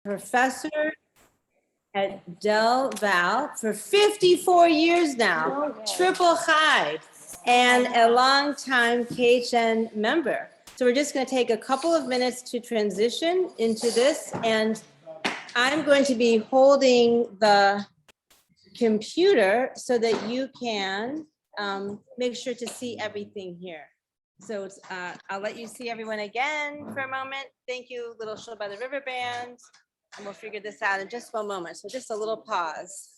professor at Del Val for 54 years now, triple high, and a longtime KHN member. So we're just going to take a couple of minutes to transition into this, and I'm going to be holding the computer so that you can make sure to see everything here. So it's, I'll let you see everyone again for a moment. Thank you, Little Show by the River Band. And we'll figure this out in just one moment. So just a little pause.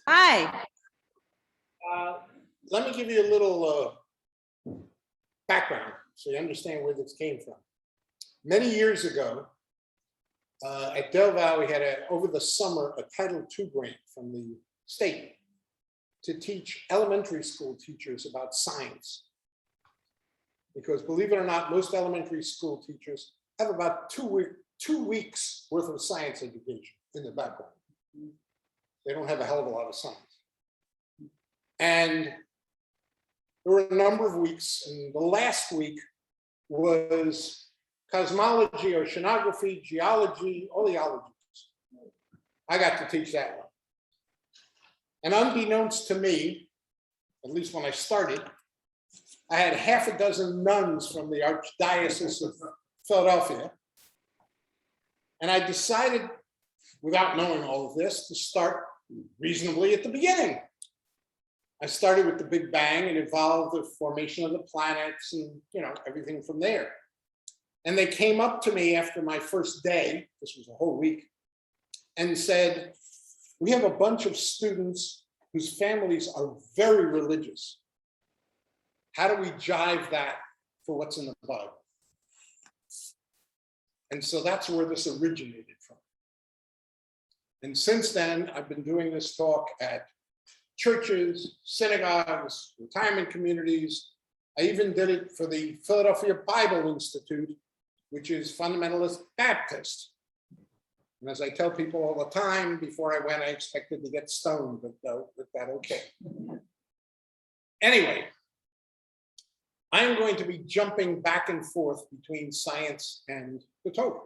Hi. Let me give you a little background so you understand where this came from. Many years ago, at Del Val, we had over the summer a Title II grant from the state to teach elementary school teachers about science. Because believe it or not, most elementary school teachers have about 2 weeks worth of science education in their background. They don't have a hell of a lot of science. And there were a number of weeks, and the last week was cosmology, oceanography, geology, all the ologies. I got to teach that one. And unbeknownst to me, at least when I started, I had half a dozen nuns from the Archdiocese of Philadelphia. And I decided, without knowing all of this, to start reasonably at the beginning. I started with the Big Bang and evolved the formation of the planets and, everything from there. And they came up to me after my first day, this was a whole week, and said, we have a bunch of students whose families are very religious. How do we jive that for what's in the Bible? And so that's where this originated from. And since then, I've been doing this talk at churches, synagogues, retirement communities. I even did it for the Philadelphia Bible Institute, which is fundamentalist Baptist. And as I tell people all the time, before I went, I expected to get stoned, but that okay. Anyway, I'm going to be jumping back and forth between science and the Torah,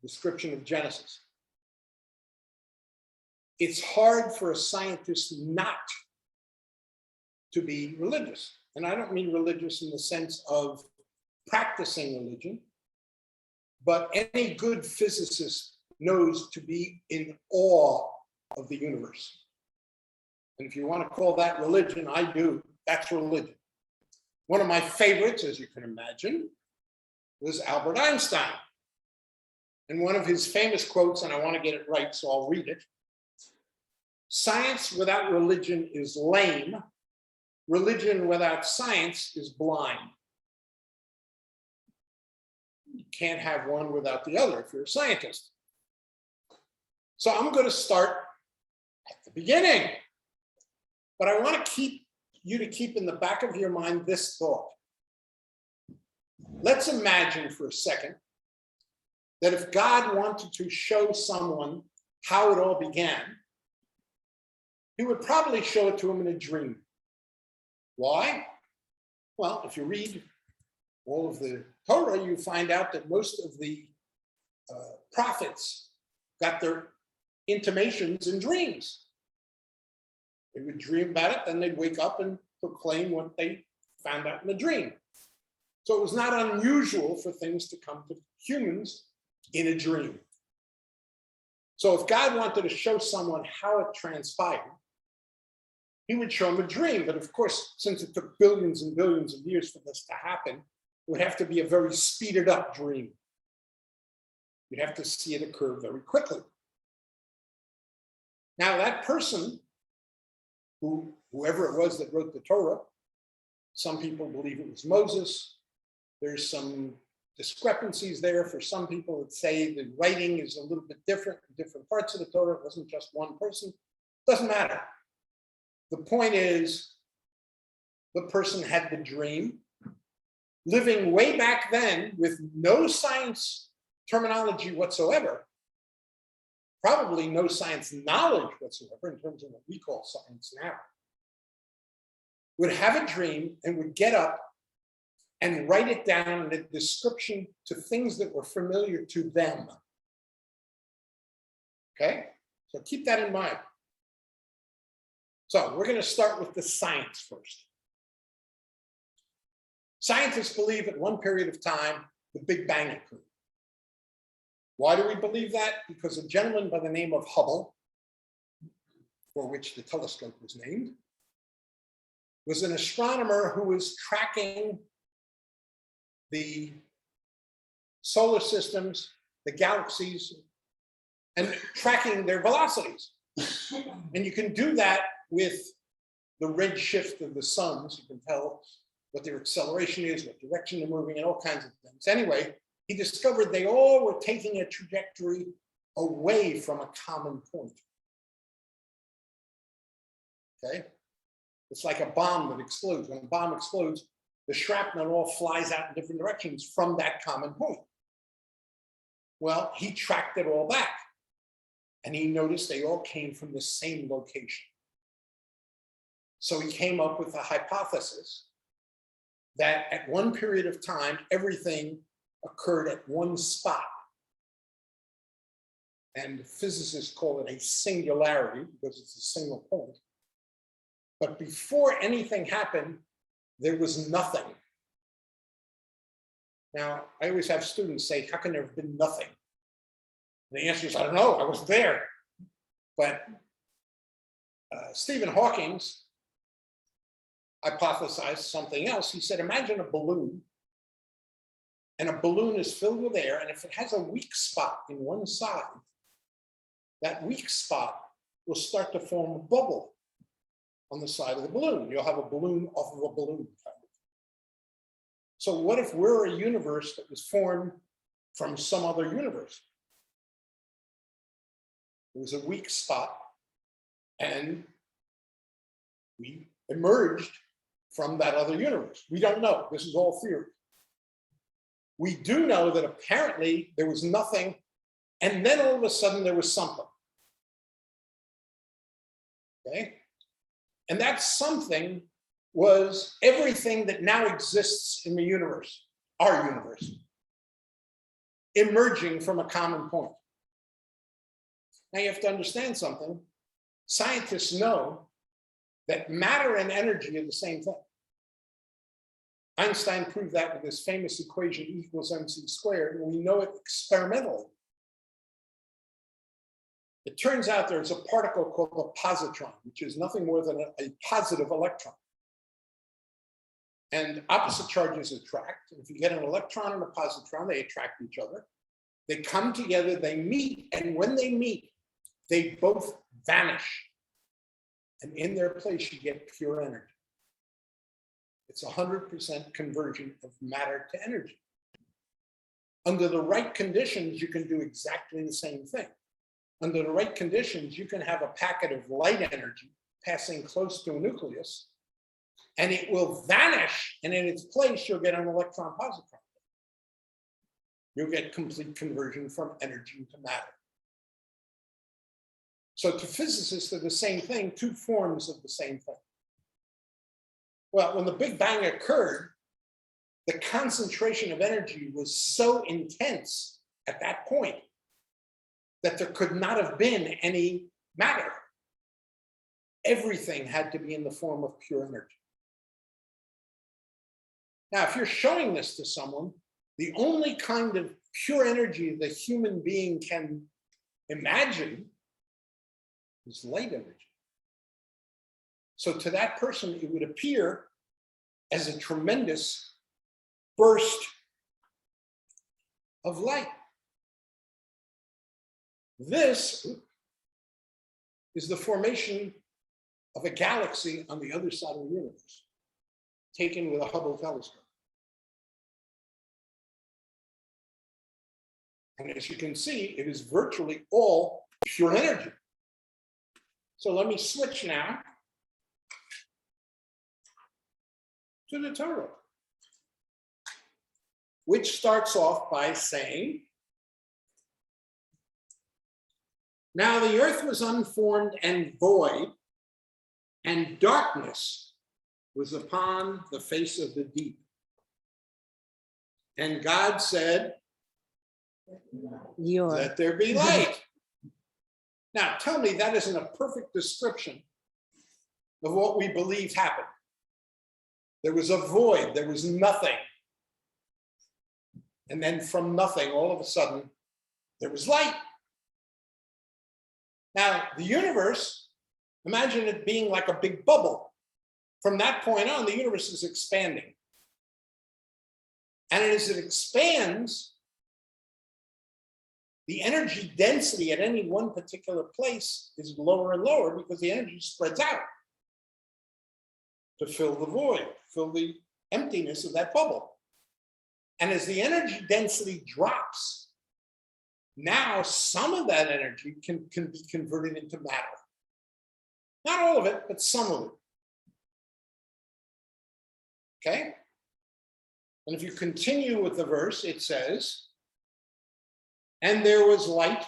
description of Genesis. It's hard for a scientist not to be religious. And I don't mean religious in the sense of practicing religion, but any good physicist knows to be in awe of the universe. And if you want to call that religion, I do. That's religion. One of my favorites, as you can imagine, was Albert Einstein. And one of his famous quotes, and I want to get it right, so I'll read it. Science without religion is lame. Religion without science is blind. You can't have one without the other if you're a scientist. So I'm going to start at the beginning. But I want to keep in the back of your mind this thought. Let's imagine for a second that if God wanted to show someone how it all began, he would probably show it to him in a dream. Why? Well, if you read all of the Torah, you find out that most of the prophets got their intimations in dreams. They would dream about it, then they'd wake up and proclaim what they found out in the dream. So it was not unusual for things to come to humans in a dream. So if God wanted to show someone how it transpired, he would show them a dream. But of course, since it took billions and billions of years for this to happen, it would have to be a very speeded up dream. You'd have to see it occur very quickly. Now that person, whoever it was that wrote the Torah, some people believe it was Moses. There's some discrepancies there. For some people that say the writing is a little bit different in different parts of the Torah. It wasn't just one person. Doesn't matter. The point is, the person had the dream, living way back then with no science terminology whatsoever, probably no science knowledge whatsoever in terms of what we call science now, would have a dream and would get up and write it down in a description to things that were familiar to them. Okay, so keep that in mind. So we're going to start with the science first. Scientists believe at one period of time, the Big Bang occurred. Why do we believe that? Because a gentleman by the name of Hubble, for which the telescope was named, was an astronomer who was tracking the solar systems, the galaxies, and tracking their velocities. And you can do that with the red shift of the suns. You can tell what their acceleration is, what direction they're moving, and all kinds of things. Anyway, he discovered they all were taking a trajectory away from a common point. Okay? It's like a bomb that explodes. When a bomb explodes, the shrapnel all flies out in different directions from that common point. Well, he tracked it all back, and he noticed they all came from the same location. So he came up with a hypothesis that at one period of time, everything occurred at one spot. And physicists call it a singularity because it's a single point. But before anything happened, there was nothing. Now, I always have students say, how can there have been nothing? And the answer is, I don't know, I wasn't there. But Stephen Hawking hypothesized something else. He said, imagine a balloon, and a balloon is filled with air, and if it has a weak spot in one side, that weak spot will start to form a bubble on the side of the balloon. You'll have a balloon off of a balloon. So what if we're a universe that was formed from some other universe? It was a weak spot, and we emerged from that other universe. We don't know. This is all theory. We do know that apparently there was nothing, and then all of a sudden there was something. Okay? And that something was everything that now exists in the universe, our universe, emerging from a common point. Now you have to understand something. Scientists know that matter and energy are the same thing. Einstein proved that with his famous equation E equals mc squared, and we know it experimentally. It turns out there's a particle called a positron, which is nothing more than a positive electron. And opposite charges attract. If you get an electron and a positron, they attract each other. They come together, they meet, and when they meet, they both vanish. And in their place, you get pure energy. It's 100% conversion of matter to energy. Under the right conditions, you can do exactly the same thing. Under the right conditions, you can have a packet of light energy passing close to a nucleus, and it will vanish, and in its place, you'll get an electron positron. You'll get complete conversion from energy to matter. So to physicists, they're the same thing, two forms of the same thing. Well, when the Big Bang occurred, the concentration of energy was so intense at that point that there could not have been any matter. Everything had to be in the form of pure energy. Now, if you're showing this to someone, the only kind of pure energy the human being can imagine is light energy. So to that person, it would appear as a tremendous burst of light. This is the formation of a galaxy on the other side of the universe, taken with a Hubble telescope. And as you can see, it is virtually all pure energy. So let me switch now to the Torah, which starts off by saying, now the earth was unformed and void, and darkness was upon the face of the deep. And God said, Your. let there be light. Now, tell me that isn't a perfect description of what we believe happened. There was a void, there was nothing. And then from nothing, all of a sudden, there was light. Now, the universe, imagine it being like a big bubble. From that point on, the universe is expanding. And as it expands, the energy density at any one particular place is lower and lower because the energy spreads out to fill the void, fill the emptiness of that bubble. And as the energy density drops, now some of that energy can be converted into matter. Not all of it, but some of it. Okay? And if you continue with the verse, it says, and there was light,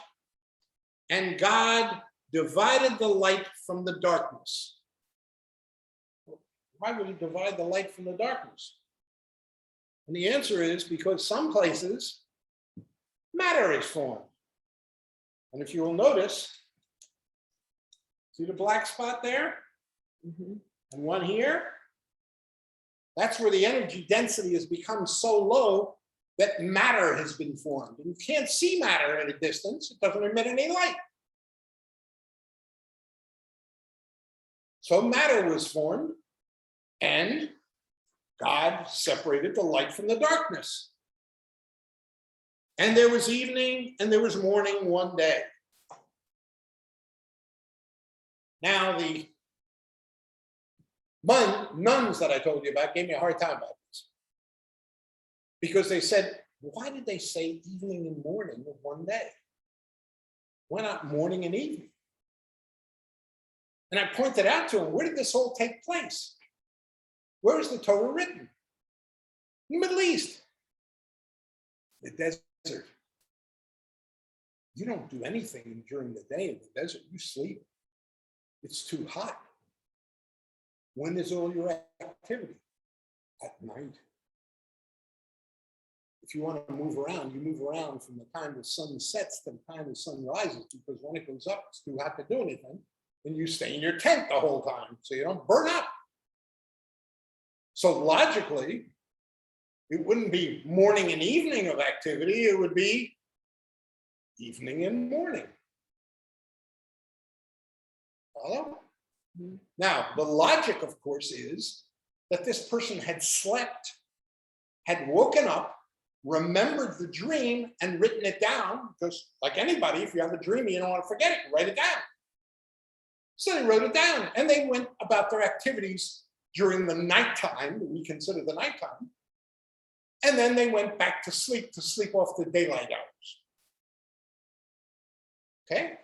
and God divided the light from the darkness. Why would he divide the light from the darkness? And the answer is because some places matter is formed. And if you will notice, see the black spot there? Mm-hmm. And one here? That's where the energy density has become so low that matter has been formed. And you can't see matter at a distance. It doesn't emit any light. So matter was formed, and God separated the light from the darkness. And there was evening and there was morning one day. Now, the nuns that I told you about gave me a hard time about this. Because they said, why did they say evening and morning of one day? Why not morning and evening? And I pointed out to them, where did this all take place? Where is the Torah written? In the Middle East. The desert. You don't do anything during the day in the desert. You sleep. It's too hot. When is all your activity? At night. If you want to move around, you move around from the time the sun sets to the time the sun rises, because when it goes up, it's too hot to do anything. And you stay in your tent the whole time so you don't burn up. So logically, it wouldn't be morning and evening of activity, it would be evening and morning. Follow? Mm-hmm. Now, the logic, of course, is that this person had slept, had woken up, remembered the dream, and written it down, because like anybody, if you have a dream, you don't want to forget it, write it down. So they wrote it down, and they went about their activities during the nighttime, that we consider the nighttime, and then they went back to sleep off the daylight hours. Okay?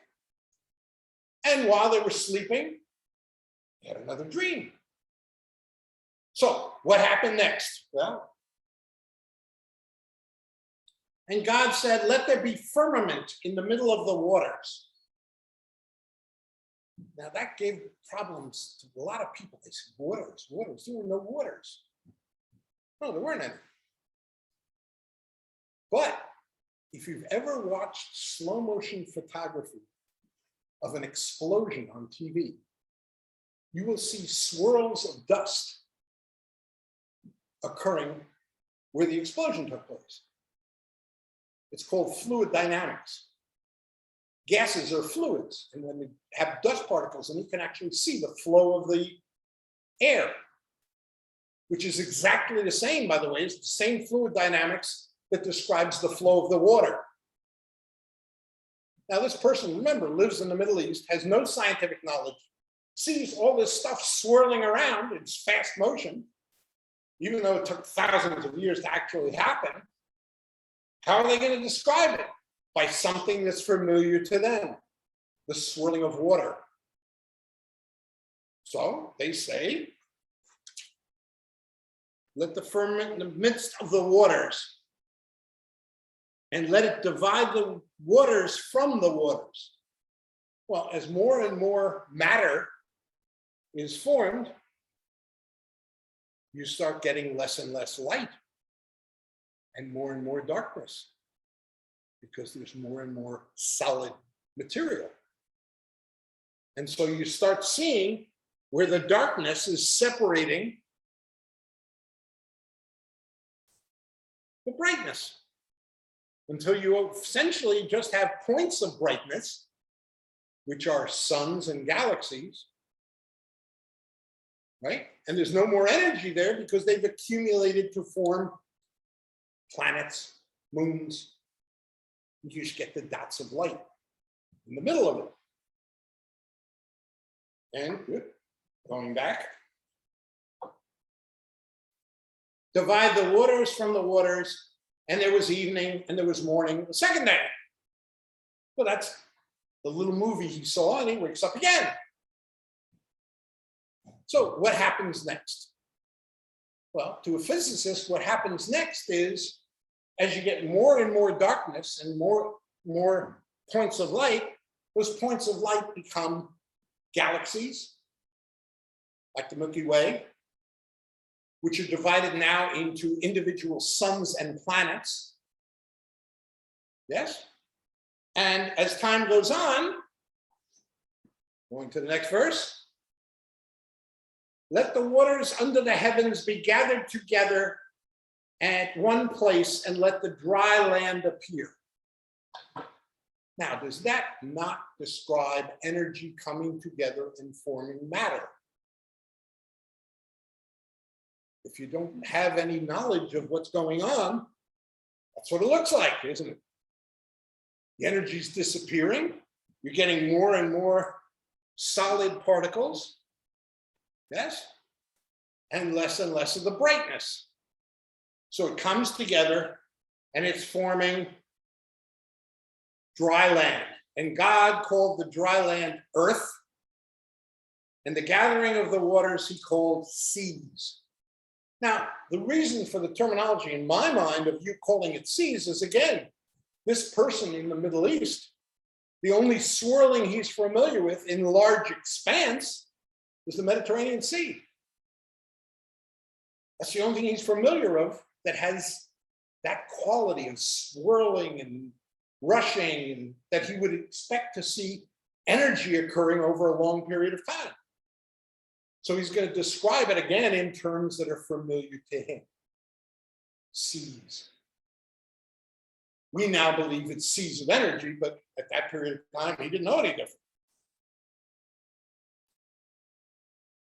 And while they were sleeping, they had another dream. So what happened next? Well, and God said, let there be firmament in the middle of the waters. Now that gave problems to a lot of people. They said, waters. There were no waters. No, there weren't any. But if you've ever watched slow motion photography of an explosion on TV, you will see swirls of dust occurring where the explosion took place. It's called fluid dynamics. Gases are fluids, and when they have dust particles, and you can actually see the flow of the air, which is exactly the same, by the way, it's the same fluid dynamics that describes the flow of the water. Now, this person, remember, lives in the Middle East, has no scientific knowledge, sees all this stuff swirling around in fast motion, even though it took thousands of years to actually happen. How are they going to describe it? By something that's familiar to them, the swirling of water. So they say, let the firmament in the midst of the waters, and let it divide the waters from the waters. Well, as more and more matter is formed, you start getting less and less light. and more darkness because there's more and more solid material. And so you start seeing where the darkness is separating the brightness until you essentially just have points of brightness, which are suns and galaxies, right? And there's no more energy there because they've accumulated to form planets, moons. You just get the dots of light in the middle of it. And going back. Divide the waters from the waters, and there was evening and there was morning the second day. Well, that's the little movie he saw, and he wakes up again. So what happens next? Well, to a physicist, what happens next is, as you get more and more darkness and more points of light, those points of light become galaxies, like the Milky Way, which are divided now into individual suns and planets. Yes? And as time goes on, going to the next verse, let the waters under the heavens be gathered together at one place and let the dry land appear. Now, does that not describe energy coming together and forming matter? If you don't have any knowledge of what's going on, that's what it looks like, isn't it? The energy's disappearing. You're getting more and more solid particles, yes? And less of the brightness. So it comes together and it's forming dry land. And God called the dry land earth, and the gathering of the waters he called seas. Now, the reason for the terminology in my mind of you calling it seas is, again, this person in the Middle East, the only swirling he's familiar with in large expanse is the Mediterranean Sea. That's the only thing he's familiar of that has that quality of swirling and rushing, and that he would expect to see energy occurring over a long period of time. So he's going to describe it again in terms that are familiar to him. Seas. We now believe it's seas of energy, but at that period of time, he didn't know any different.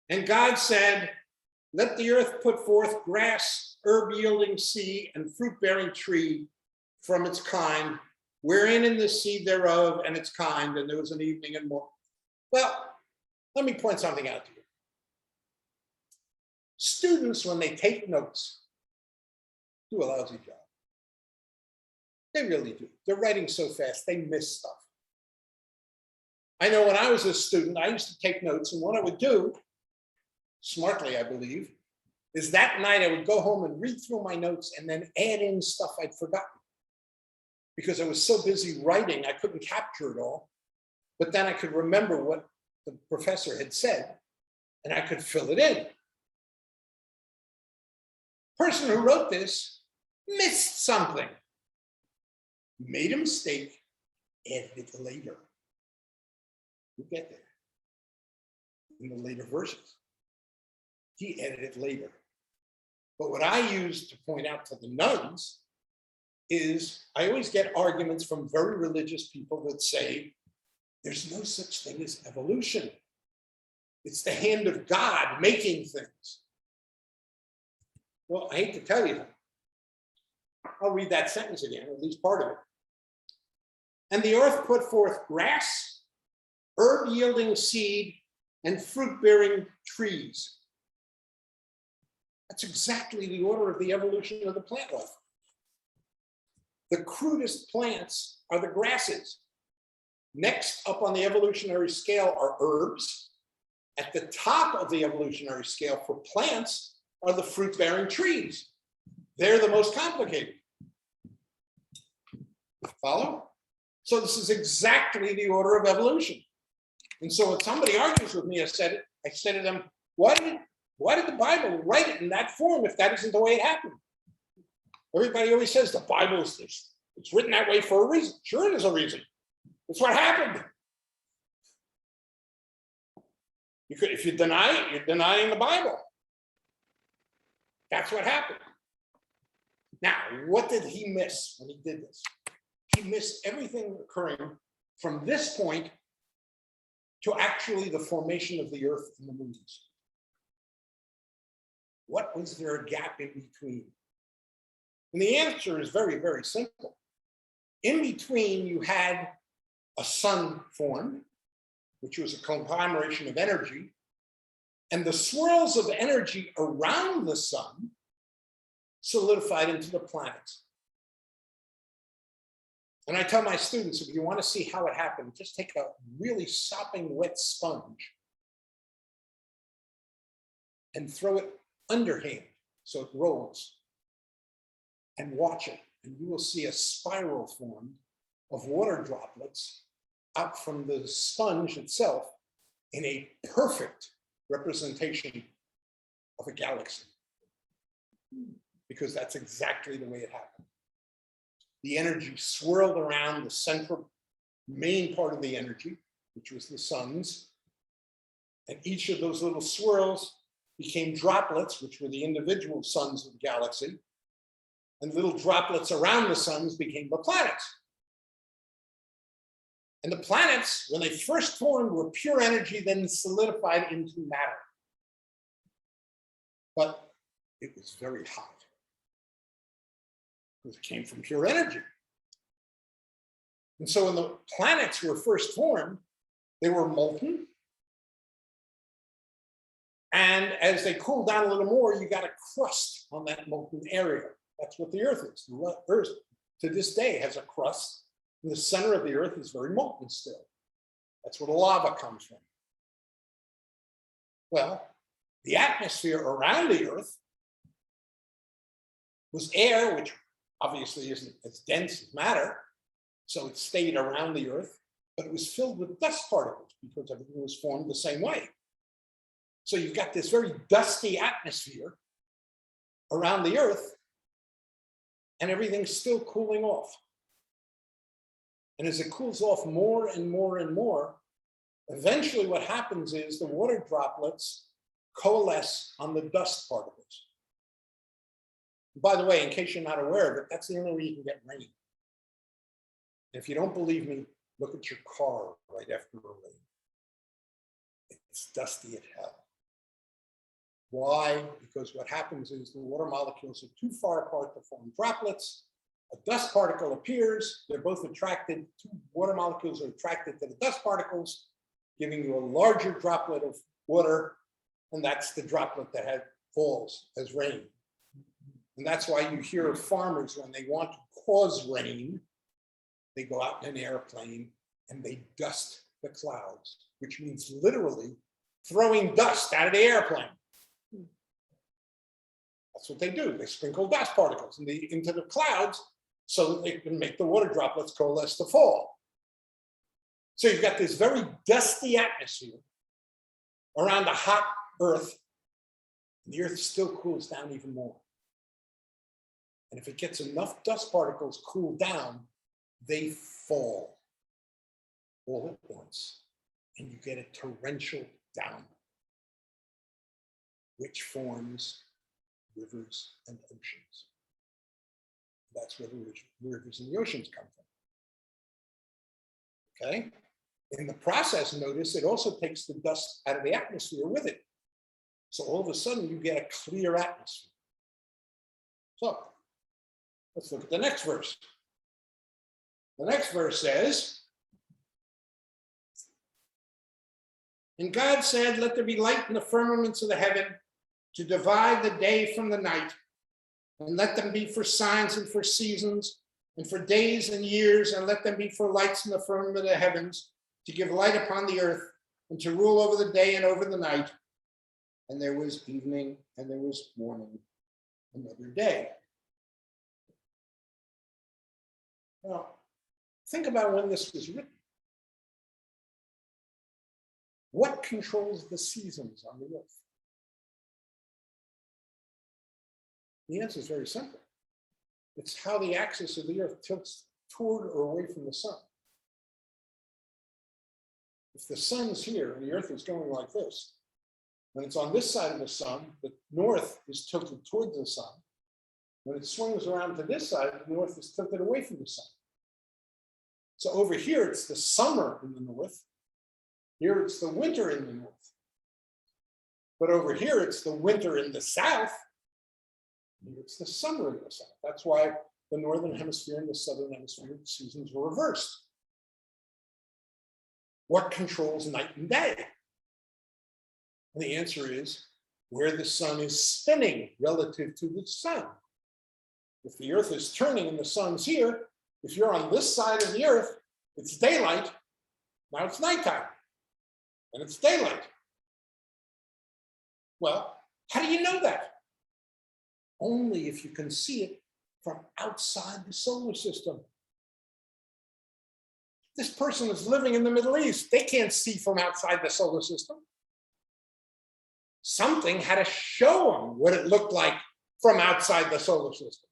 And God said, let the earth put forth grass, herb-yielding seed, and fruit-bearing tree from its kind, wherein in the seed thereof and its kind, and there was an evening and morning. Well, let me point something out to you. Students, when they take notes, do a lousy job. They really do. They're writing so fast, they miss stuff. I know when I was a student, I used to take notes, and what I would do, smartly, I believe, is that night I would go home and read through my notes and then add in stuff I'd forgotten. Because I was so busy writing, I couldn't capture it all. But then I could remember what the professor had said, and I could fill it in. Person who wrote this missed something, made a mistake, added it later. We'll get there in the later verses. He added it later. But what I use to point out to the nuns is I always get arguments from very religious people that say there's no such thing as evolution. It's the hand of God making things. Well, I hate to tell you that. I'll read that sentence again, or at least part of it. And the earth put forth grass, herb-yielding seed, and fruit-bearing trees. That's exactly the order of the evolution of the plant life. The crudest plants are the grasses. Next up on the evolutionary scale are herbs. At the top of the evolutionary scale for plants are the fruit-bearing trees. They're the most complicated. Follow? So this is exactly the order of evolution. And so when somebody argues with me, I said to them, why did the Bible write it in that form if that isn't the way it happened? Everybody always says the Bible is this. It's written that way for a reason. Sure, there's a reason. It's what happened. If you deny it, you're denying the Bible. That's what happened. Now, what did he miss when he did this? He missed everything occurring from this point to actually the formation of the earth and the moons. What was there a gap in between? And the answer is very, very simple. In between, you had a sun formed, which was a conglomeration of energy, and the swirls of energy around the sun solidified into the planets. And I tell my students, if you want to see how it happened, just take a really sopping wet sponge and throw it underhand so it rolls, and watch it, and you will see a spiral formed of water droplets out from the sponge itself in a perfect representation of a galaxy, because that's exactly the way it happened. The energy swirled around the central main part of the energy, which was the sun's, and each of those little swirls became droplets, which were the individual suns of the galaxy, and little droplets around the suns became the planets. And the planets, when they first formed, were pure energy, then solidified into matter. But it was very hot, because it came from pure energy. And so when the planets were first formed, they were molten. And as they cooled down a little more, you got a crust on that molten area. That's what the Earth is. The Earth, to this day, has a crust. And the center of the Earth is very molten still. That's where the lava comes from. Well, the atmosphere around the Earth was air, which obviously isn't as dense as matter. So it stayed around the Earth, but it was filled with dust particles because everything was formed the same way. So you've got this very dusty atmosphere around the Earth, and everything's still cooling off. And as it cools off more and more and more, eventually what happens is the water droplets coalesce on the dust particles. By the way, in case you're not aware of it, that's the only way you can get rain. If you don't believe me, look at your car right after a rain. It's dusty as hell. Why? Because what happens is the water molecules are too far apart to form droplets. A dust particle appears. They're both attracted. Two water molecules are attracted to the dust particles, giving you a larger droplet of water. And that's the droplet that falls as rain. And that's why you hear of farmers, when they want to cause rain, they go out in an airplane and they dust the clouds, which means literally throwing dust out of the airplane. That's what they do. They sprinkle dust particles into the clouds so that they can make the water droplets coalesce to fall. So you've got this very dusty atmosphere around a hot Earth, and the Earth still cools down even more. And if it gets enough dust particles cooled down, they fall all at once, and you get a torrential downpour, which forms rivers and oceans. That's where the rivers and the oceans come from. Okay? In the process, notice it also takes the dust out of the atmosphere with it. So all of a sudden, you get a clear atmosphere. So let's look at the next verse. The next verse says, "And God said, let there be light in the firmaments of the heaven to divide the day from the night, and let them be for signs and for seasons, and for days and years, and let them be for lights in the firmament of the heavens, to give light upon the earth, and to rule over the day and over the night. And there was evening, and there was morning, another day." Now, think about when this was written. What controls the seasons on the earth? The answer is very simple. It's how the axis of the earth tilts toward or away from the sun. If the sun's here and the earth is going like this, when it's on this side of the sun, the north is tilted towards the sun. When it swings around to this side, the north is tilted away from the sun. So over here, it's the summer in the north. Here, it's the winter in the north. But over here, it's the winter in the south. Here, it's the summer in the south. That's why the northern hemisphere and the southern hemisphere seasons were reversed. What controls night and day? And the answer is where the sun is spinning relative to the sun. If the earth is turning and the sun's here, if you're on this side of the earth, it's daylight. Now it's nighttime, and it's daylight. Well, how do you know that? Only if you can see it from outside the solar system. This person is living in the Middle East. They can't see from outside the solar system. Something had to show them what it looked like from outside the solar system.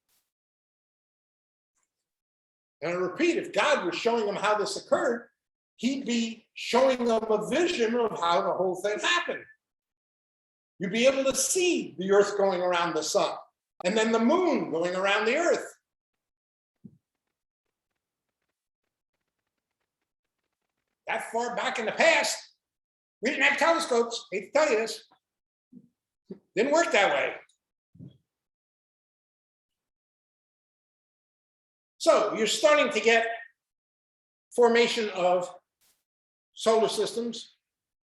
And I repeat, if God was showing them how this occurred, he'd be showing them a vision of how the whole thing happened. You'd be able to see the earth going around the sun, and then the moon going around the earth. That far back in the past, we didn't have telescopes. Hate to tell you this. Didn't work that way. So you're starting to get formation of solar systems.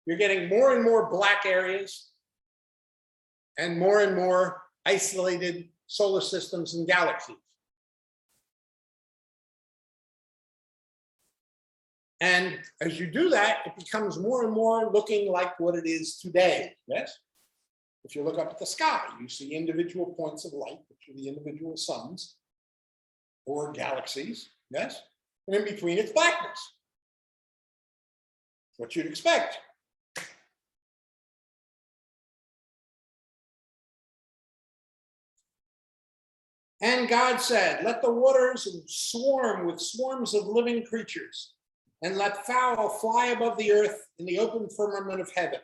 You're getting more and more black areas and more isolated solar systems and galaxies. And as you do that, it becomes more and more looking like what it is today, yes? If you look up at the sky, you see individual points of light, which are the individual suns or galaxies, yes? And in between, it's blackness. What you'd expect. And God said, let the waters swarm with swarms of living creatures, and let fowl fly above the earth in the open firmament of heaven.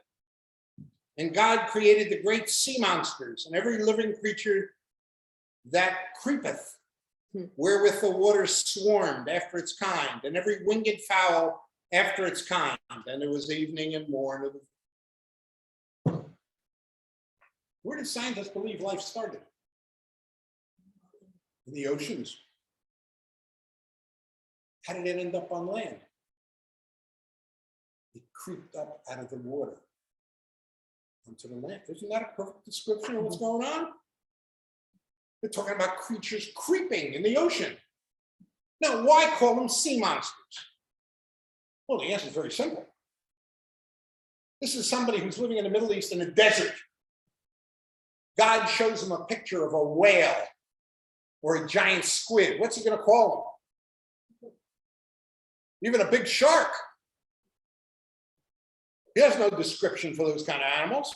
And God created the great sea monsters and every living creature that creepeth, wherewith the waters swarmed after its kind, and every winged fowl after its kind. And it was evening and morn. Where did scientists believe life started? In the oceans. How did it end up on land? It creeped up out of the water onto the land. Isn't that a perfect description of what's going on? They're talking about creatures creeping in the ocean. Now, why call them sea monsters? Well, the answer is very simple. This is somebody who's living in the Middle East in a desert. God shows him a picture of a whale or a giant squid. What's he going to call them? Even a big shark. He has no description for those kind of animals.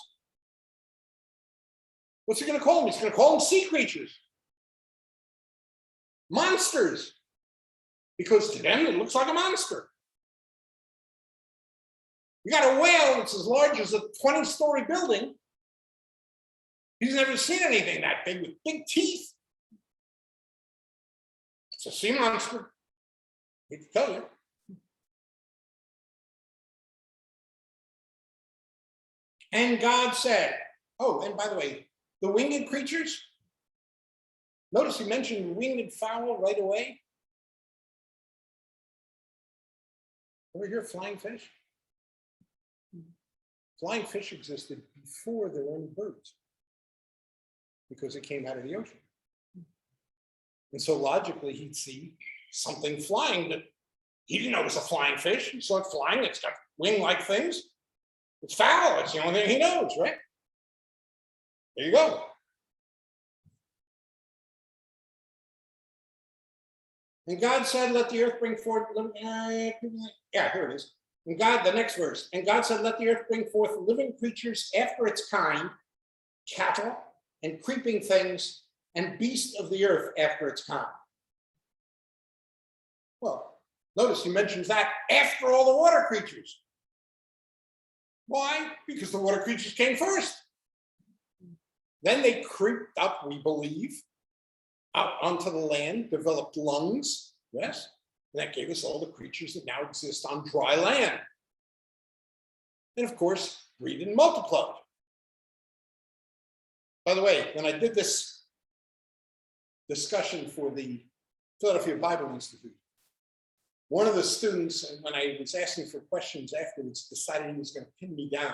What's he going to call them? He's going to call them sea creatures. Monsters. Because to them, it looks like a monster. You got a whale that's as large as a 20-story building. He's never seen anything that big with big teeth. It's a sea monster. I hate to tell you. And God said, oh, and by the way, the winged creatures, notice he mentioned winged fowl right away. Ever hear of flying fish? Flying fish existed before there were any birds because it came out of the ocean. And so logically, he'd see something flying that he didn't know it was a flying fish. He saw it flying. It's got wing-like things. It's foul. It's the only thing he knows, right? There you go. And God said, let the earth bring forth, yeah, here it is. And God, the next verse. And God said, let the earth bring forth living creatures after its kind, cattle and creeping things and beast of the earth after its kind. Well, notice he mentions that after all the water creatures. Why? Because the water creatures came first. Then they creeped up, we believe, out onto the land, developed lungs, yes, and that gave us all the creatures that now exist on dry land. And of course, breathed and multiplied. By the way, when I did this discussion for the Philadelphia Bible Institute, one of the students, when I was asking for questions afterwards, decided he was going to pin me down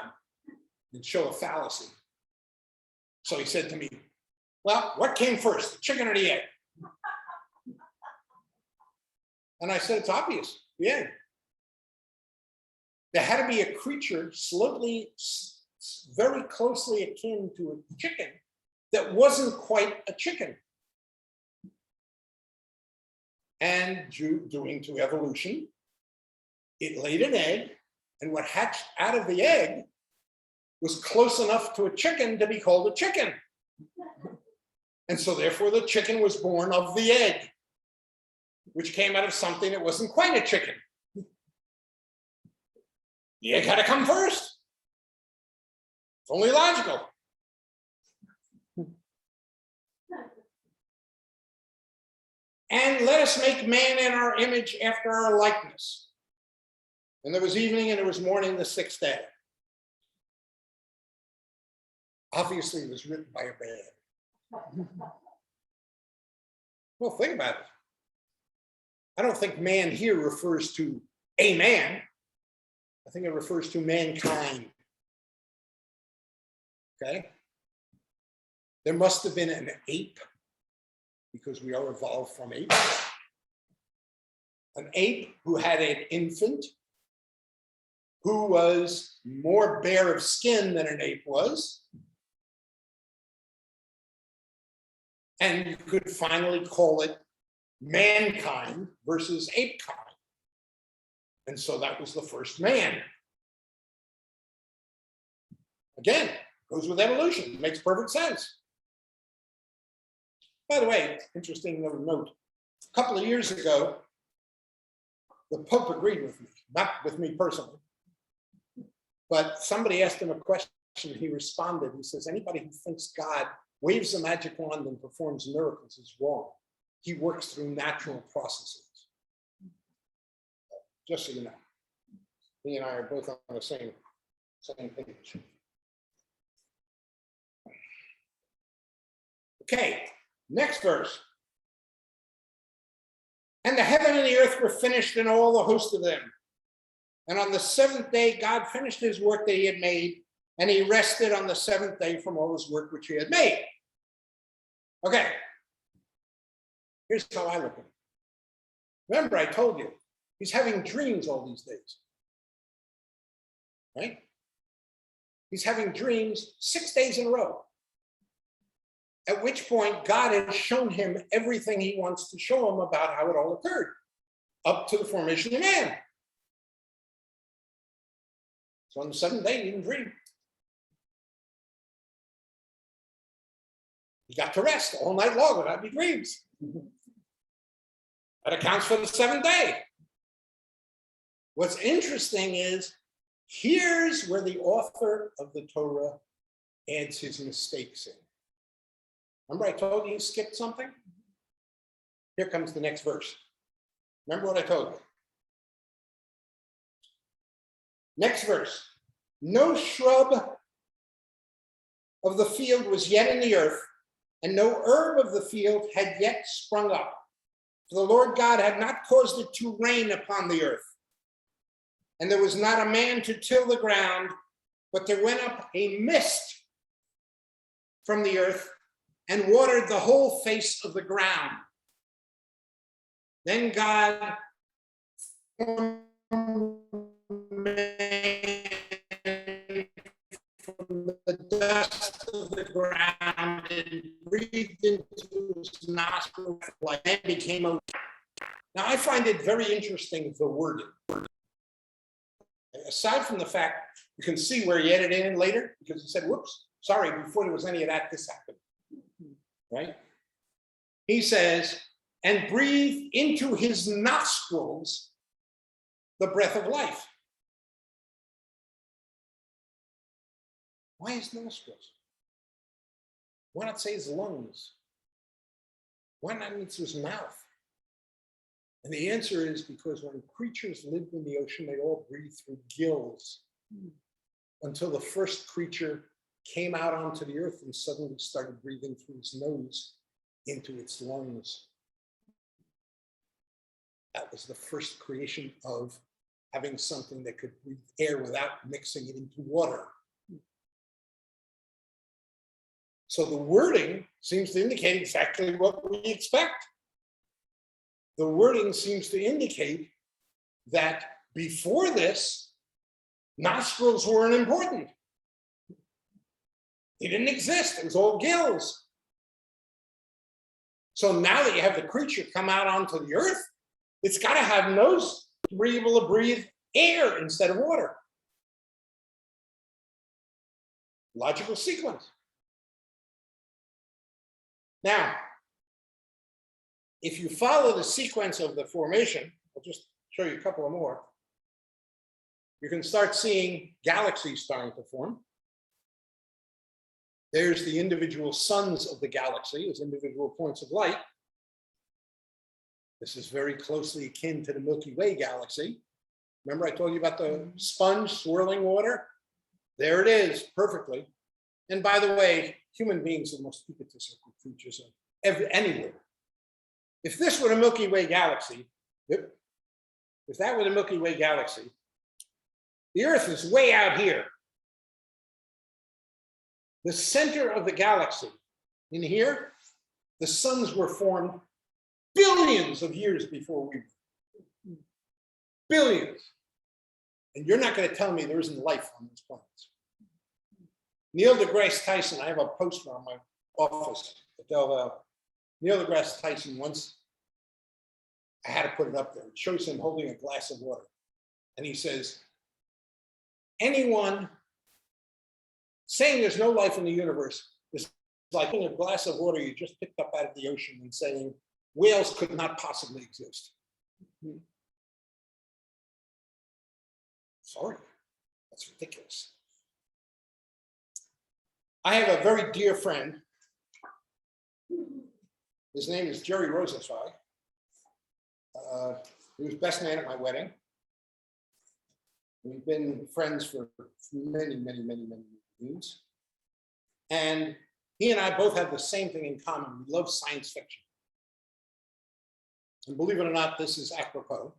and show a fallacy. So he said to me, well, what came first, the chicken or the egg? And I said, it's obvious, the egg. There had to be a creature very closely akin to a chicken that wasn't quite a chicken. And due to evolution, it laid an egg, and what hatched out of the egg was close enough to a chicken to be called a chicken. And so therefore the chicken was born of the egg, which came out of something that wasn't quite a chicken. The egg had to come first. It's only logical. And let us make man in our image after our likeness. And there was evening and there was morning the sixth day. Obviously, it was written by a man. Well, think about it. I don't think man here refers to a man. I think it refers to mankind. Okay? There must have been an ape, because we are evolved from apes. An ape who had an infant, who was more bare of skin than an ape was. And you could finally call it mankind versus ape kind. And so that was the first man. Again, goes with evolution, makes perfect sense. By the way, interesting little note. A couple of years ago, the Pope agreed with me, not with me personally, but somebody asked him a question, he responded. He says, anybody who thinks God waves a magic wand and performs miracles is wrong. He works through natural processes. Just so you know, he and I are both on the same page. Okay, next verse. And the heaven and the earth were finished and all the host of them. And on the seventh day, God finished his work that he had made, and he rested on the seventh day from all his work which he had made. Okay, here's how I look at it. Remember, I told you, he's having dreams all these days, right? He's having dreams 6 days in a row. At which point, God has shown him everything he wants to show him about how it all occurred, up to the formation of man. So on the seventh day, he didn't dream. He got to rest all night long without any dreams. That accounts for the seventh day. What's interesting is, here's where the author of the Torah adds his mistakes in. Remember I told you he skipped something? Here comes the next verse. Remember what I told you? Next verse. No shrub of the field was yet in the earth, and no herb of the field had yet sprung up. For the Lord God had not caused it to rain upon the earth. And there was not a man to till the ground, but there went up a mist from the earth and watered the whole face of the ground. Then God formed man from the dust of the ground and breathed into his nostrils like man became a. Now I find it very interesting, the wording. Aside from the fact you can see where he added in later, because he said, whoops, sorry, before there was any of that, this happened. Right? he says, and breathe into his nostrils the breath of life. Why his nostrils? Why not say his lungs? Why not into his mouth? And the answer is because when creatures lived in the ocean, they all breathed through gills until the first creature came out onto the earth and suddenly started breathing through his nose into its lungs. That was the first creation of having something that could breathe air without mixing it into water. So the wording seems to indicate exactly what we expect. The wording seems to indicate that before this, nostrils weren't important. They didn't exist. It was all gills. So now that you have the creature come out onto the earth, it's got to have nose to be able to breathe air instead of water. Logical sequence. Now, if you follow the sequence of the formation, I'll just show you a couple of more. You can start seeing galaxies starting to form. There's the individual suns of the galaxy as individual points of light. This is very closely akin to the Milky Way galaxy. Remember I told you about the sponge swirling water? There it is, perfectly. And by the way, human beings are the most egotistical creatures anywhere. If this were the Milky Way galaxy, if that were the Milky Way galaxy, the Earth is way out here. The center of the galaxy, in here, the suns were formed billions of years before we were. Billions. And you're not going to tell me there isn't life on these planets. Neil deGrasse Tyson, I have a poster on my office at Delaware. Neil deGrasse Tyson once, I had to put it up there. It shows him holding a glass of water. And he says, anyone saying there's no life in the universe is like in a glass of water you just picked up out of the ocean and saying whales could not possibly exist. Sorry, that's ridiculous. I have a very dear friend. His name is Jerry Rosenzweig. He was best man at my wedding. We've been friends for many, many, many, many years. And he and I both have the same thing in common. We love science fiction. And believe it or not, this is apropos.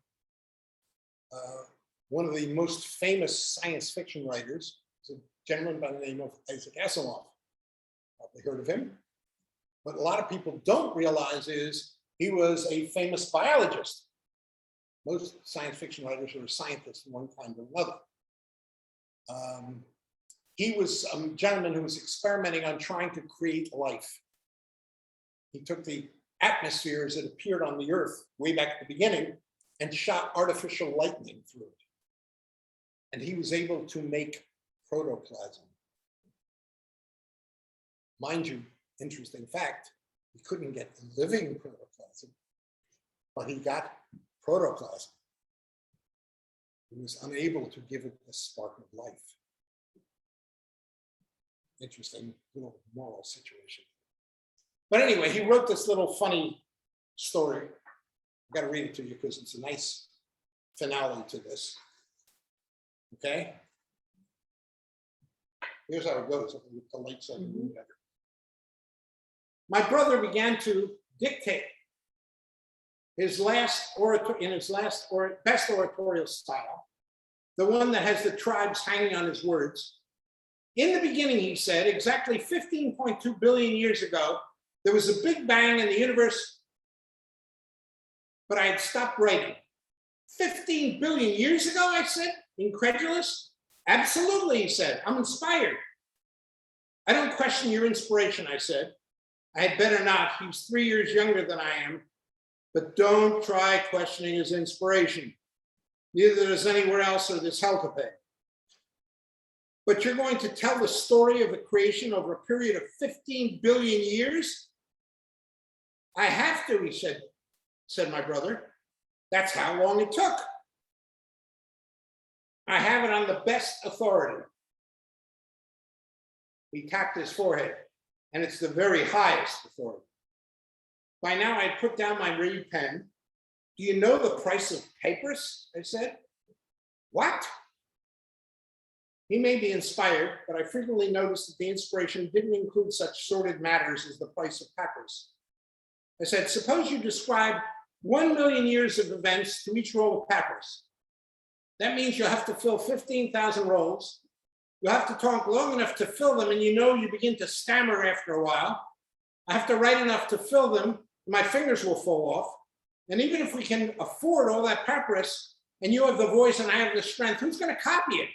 One of the most famous science fiction writers is a gentleman by the name of Isaac Asimov. Probably heard of him. What a lot of people don't realize is he was a famous biologist. Most science fiction writers are scientists in one kind or another. He was a gentleman who was experimenting on trying to create life. He took the atmospheres that appeared on the Earth way back at the beginning and shot artificial lightning through it. And he was able to make protoplasm. Mind you, interesting fact, he couldn't get living protoplasm, but he got protoplasm. He was unable to give it the spark of life. Interesting little moral situation. But anyway, he wrote this little funny story. I've got to read it to you because it's a nice finale to this. Okay? Here's how it goes. The lights on the better. My brother began to dictate his best oratorial style, the one that has the tribes hanging on his words. In the beginning, he said, exactly 15.2 billion years ago, there was a big bang in the universe, but I had stopped writing. 15 billion years ago, I said, incredulous. Absolutely, he said, I'm inspired. I don't question your inspiration, I said. I had better not. He's 3 years younger than I am, but don't try questioning his inspiration. Neither does anywhere else or this hell to pay. But you're going to tell the story of the creation over a period of 15 billion years? I have to, said my brother. That's how long it took. I have it on the best authority. He tapped his forehead, and it's the very highest authority. By now, I'd put down my reed pen. Do you know the price of papyrus? I said. What? He may be inspired, but I frequently noticed that the inspiration didn't include such sordid matters as the price of papyrus. I said, suppose you describe 1 million years of events to each roll of papyrus. That means you'll have to fill 15,000 rolls. You'll have to talk long enough to fill them, and you begin to stammer after a while. I have to write enough to fill them, my fingers will fall off. And even if we can afford all that papyrus, and you have the voice and I have the strength, who's going to copy it?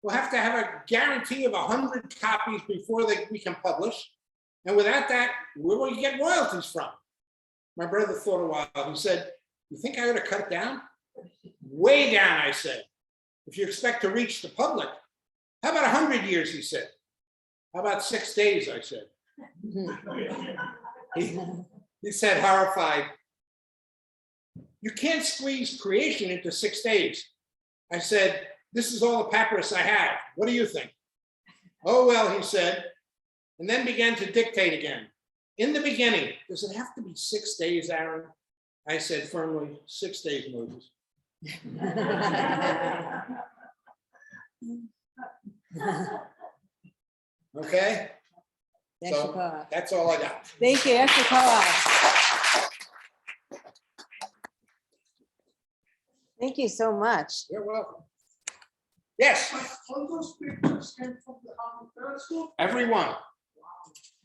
We'll have to have a guarantee of 100 copies before we can publish. And without that, where will you get royalties from? My brother thought a while. He said, you think I ought to cut it down? Way down, I said. If you expect to reach the public. How about 100 years, he said. How about 6 days, I said. He said, horrified, you can't squeeze creation into 6 days. I said, this is all the papyrus I have. What do you think? Oh, well, he said, and then began to dictate again. In the beginning, does it have to be 6 days, Aaron? I said firmly, 6 days, Moses. Okay? So that's all I got. Thank you, extra call. Thank you so much. You're welcome. Yes. All those pictures came from the Hubble telescope? Everyone.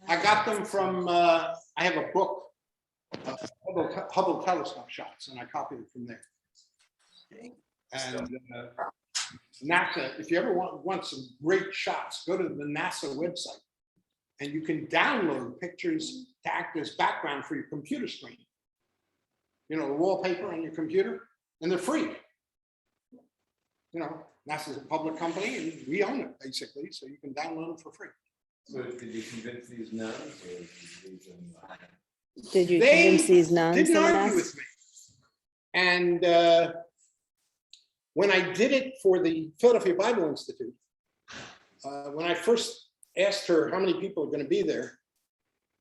I got them from, I have a book, Hubble telescope shots, and I copied it from there. And NASA, if you ever want some great shots, go to the NASA website, and you can download pictures to act as background for your computer screen. You know, the wallpaper on your computer, and they're free. You know, NASA's a public company, and we own it, basically, so you can download them for free. So did you convince these nuns, or did you leave them behind? Did you They convince these nuns? didn't someone argue else? with me. And when I did it for the Philadelphia Bible Institute, when I first asked her how many people are going to be there,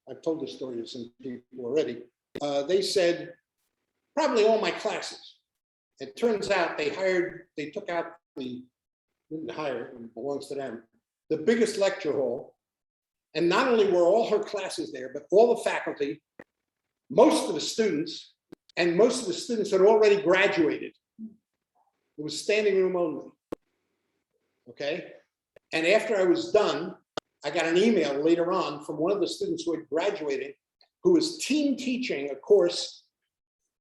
I've told this story to some people already, they said, probably all my classes. It turns out they took out didn't hire, it belongs to them, the biggest lecture hall. And not only were all her classes there, but all the faculty, most of the students, and most of the students had already graduated. It was standing room only. Okay. And after I was done, I got an email later on from one of the students who had graduated, who was team teaching a course.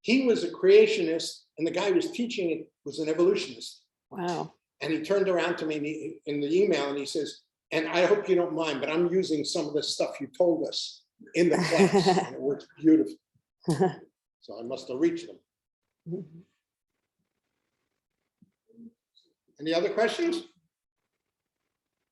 He was a creationist, and the guy who was teaching it was an evolutionist. Wow. And he turned around to me in the email and he says, and I hope you don't mind, but I'm using some of the stuff you told us in the class. And it works beautifully. So I must have reached them. Any other questions?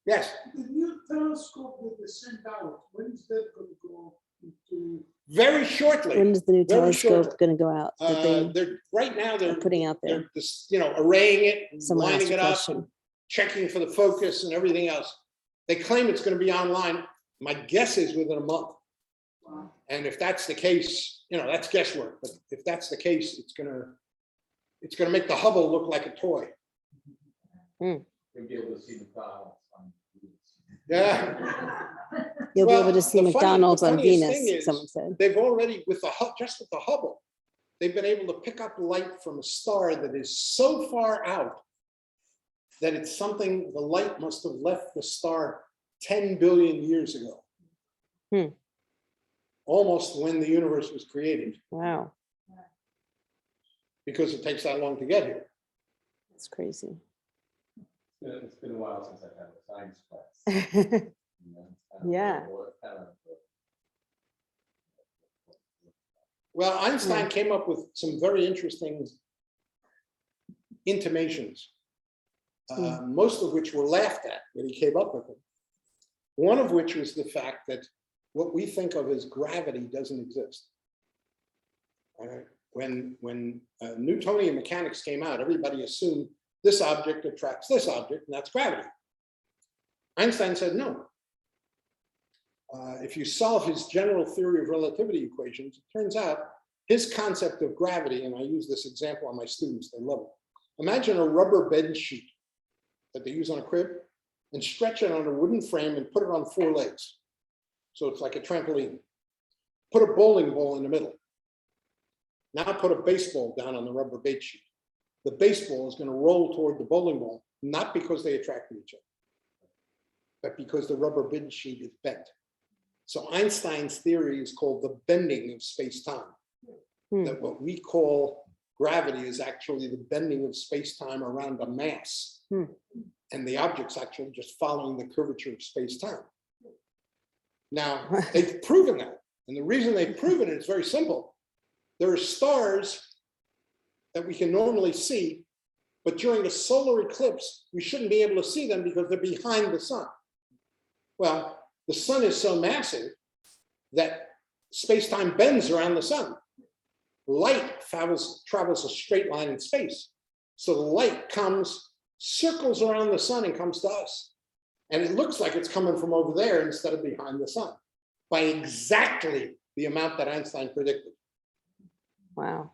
Yes. The new telescope with the sent out, when is that going to go into? Very shortly. When is the new Very telescope shortly. going to go out? That They're right now. they're They're putting out there. they're just, arraying it, and Someone asked lining a it up, question. and checking for the focus and everything else. They claim it's going to be online. My guess is within a month. Wow. And if that's the case, that's guesswork. But if that's the case, it's gonna make the Hubble look like a toy. You'll be able to see McDonald's on Yeah. You'll Well, be able to see the McDonald's on funniest Venus, thing is, someone said. They've already, just with the Hubble, they've been able to pick up light from a star that is so far out that it's something, the light must have left the star 10 billion years ago. Almost when the universe was created, Wow, because it takes that long to get here. that's crazy. It's been a while since I've had a science class. Yeah. Well, Einstein came up with some very interesting intimations, most of which were laughed at when he came up with them. One of which was the fact that what we think of as gravity doesn't exist. When Newtonian mechanics came out, everybody assumed this object attracts this object, and that's gravity. Einstein said no. If you solve his general theory of relativity equations, it turns out his concept of gravity, and I use this example on my students, they love it. Imagine a rubber bed sheet that they use on a crib and stretch it on a wooden frame and put it on 4 legs. So it's like a trampoline. Put a bowling ball in the middle. Now put a baseball down on the rubber bed sheet. The baseball is going to roll toward the bowling ball, not because they attract each other, but because the rubber bed sheet is bent. So Einstein's theory is called the bending of space-time. That what we call gravity is actually the bending of space-time around a mass. And the object's actually just following the curvature of space-time. Now, they've proven that. And the reason they've proven it is very simple. There are stars that we can normally see, but during a solar eclipse, we shouldn't be able to see them because they're behind the sun. Well, the sun is so massive that space-time bends around the sun. Light travels a straight line in space. So the light comes, circles around the sun and comes to us. And it looks like it's coming from over there instead of behind the sun by exactly the amount that Einstein predicted. Wow.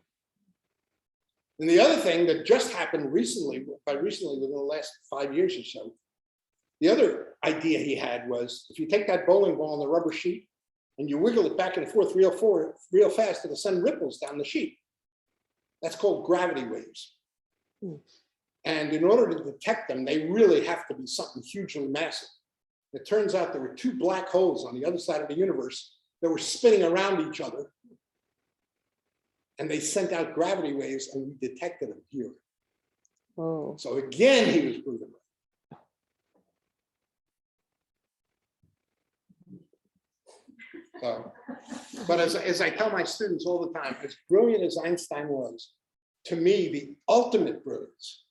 And the other thing that just happened recently, by recently within the last 5 years or so, the other idea he had was if you take that bowling ball on the rubber sheet and you wiggle it back and forth real fast, it'll send ripples down the sheet. That's called gravity waves. And in order to detect them, they really have to be something hugely massive. It turns out there were 2 black holes on the other side of the universe that were spinning around each other. And they sent out gravity waves and we detected them here. Oh. So again, he was proven right. So, but as I tell my students all the time, as brilliant as Einstein was, to me, the ultimate brilliance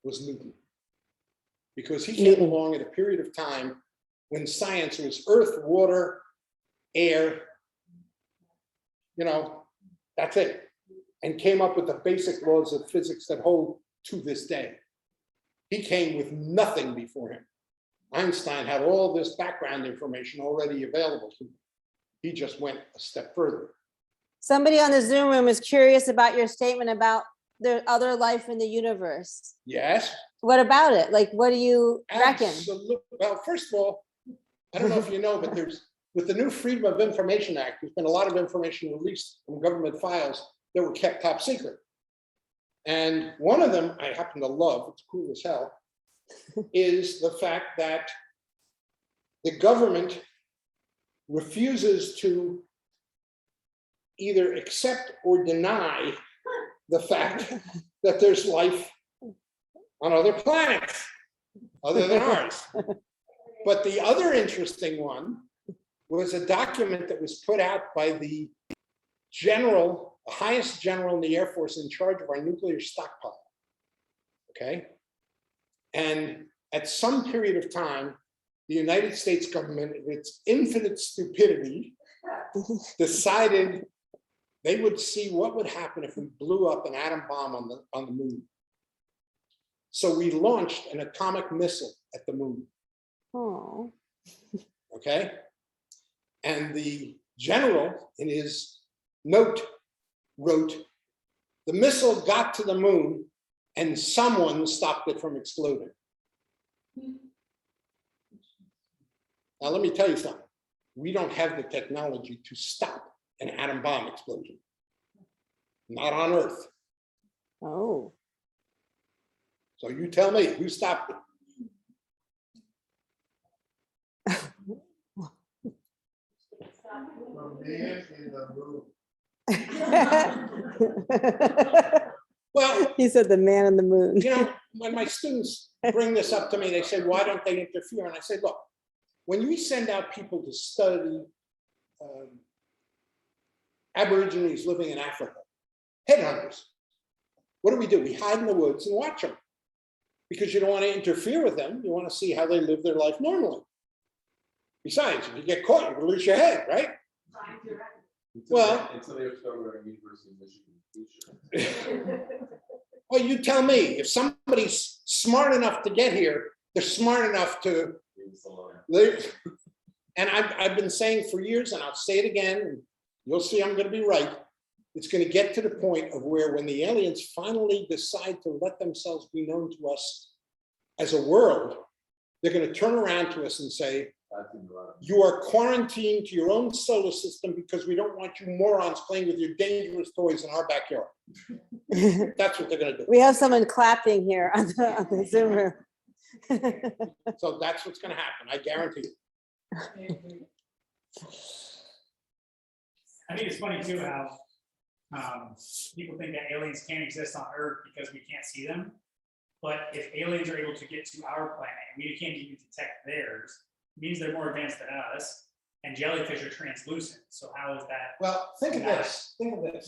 was Newton. Because he came along at a period of time when science was earth, water, air, that's it. And came up with the basic laws of physics that hold to this day. He came with nothing before him. Einstein had all this background information already available to him. He just went a step further. Somebody on the Zoom room is curious about your statement about the other life in the universe. Yes. What about it? Like, what do you reckon? Absolutely. Well, first of all, I don't know if you know, but with the new Freedom of Information Act, there's been a lot of information released from government files that were kept top secret. And one of them I happen to love, it's cool as hell, is the fact that the government refuses to either accept or deny the fact that there's life on other planets other than ours. But the other interesting one was a document that was put out by the highest general in the Air Force in charge of our nuclear stockpile. Okay. And at some period of time, the United States government, with its infinite stupidity, decided they would see what would happen if we blew up an atom bomb on the moon. So we launched an atomic missile at the moon. Oh. Okay. And the general in his note wrote, the missile got to the moon and someone stopped it from exploding. Now, let me tell you something. We don't have the technology to stop an atom bomb explosion. Not on Earth. Oh. So you tell me, who stopped it? Well, He said the man on the moon. when my students bring this up to me, they say, why don't they interfere? And I say, look, when we send out people to study Aborigines living in Africa, headhunters, what do? We hide in the woods and watch them because you don't want to interfere with them. You want to see how they live their life normally. Besides, if you get caught, you can lose your head, right? Well- Until they start wearing University of Michigan t-shirts. Well, you tell me, if somebody's smart enough to get here, they're smart enough to It's the line. live. And I've been saying for years, and I'll say it again, and you'll see I'm gonna be right. It's gonna get to the point of where when the aliens finally decide to let themselves be known to us as a world, they're gonna turn around to us and say, That's in the line. you are quarantined to your own solar system because we don't want you morons playing with your dangerous toys in our backyard. That's what they're gonna do. We have someone clapping here on the Zoom room. So that's what's gonna happen, I guarantee you. I think it's funny too how people think that aliens can't exist on Earth because we can't see them. But if aliens are able to get to our planet and we can't even detect theirs, it means they're more advanced than us. And jellyfish are translucent. So how is that Well, think of this, the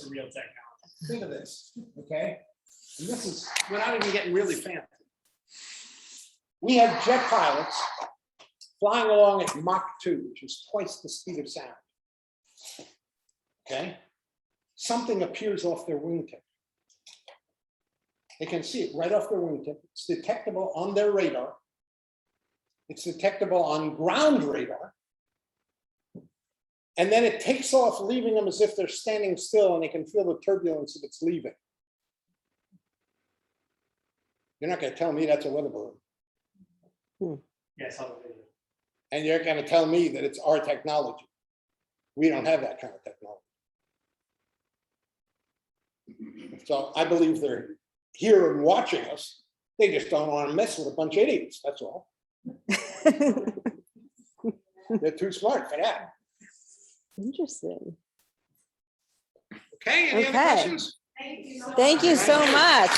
real technology? think of this, okay? And this is, we're not even getting really fancy. We have jet pilots flying along at Mach 2, which is twice the speed of sound. Okay? Something appears off their wingtip. They can see it right off their wingtip. It's detectable on their radar. It's detectable on ground radar. And then it takes off, leaving them as if they're standing still, and they can feel the turbulence of its leaving. You're not going to tell me that's a weather balloon. Yes, I'll do it. And you're going to tell me that it's our technology. We don't have that kind of technology. So I believe they're here and watching us. They just don't want to mess with a bunch of idiots, that's all. They're too smart for that. Interesting. Okay, any other Okay. questions? Thank you so much.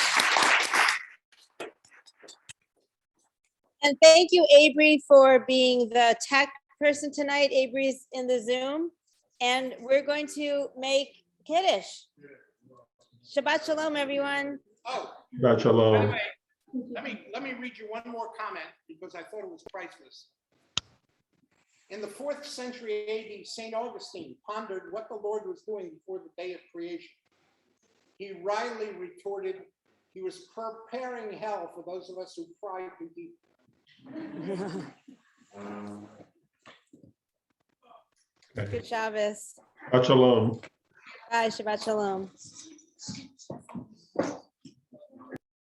And thank you, Avery, for being the tech person tonight. Avery's in the Zoom. And we're going to make Kiddush. Shabbat Shalom, everyone. Oh, Shabbat by the shalom. way, let me read you one more comment because I thought it was priceless. In the 4th century AD, St. Augustine pondered what the Lord was doing before the day of creation. He wryly retorted, he was preparing hell for those of us who pry too deep. Good Shabbos. Shabbat shalom. Bye, Shabbat Shalom.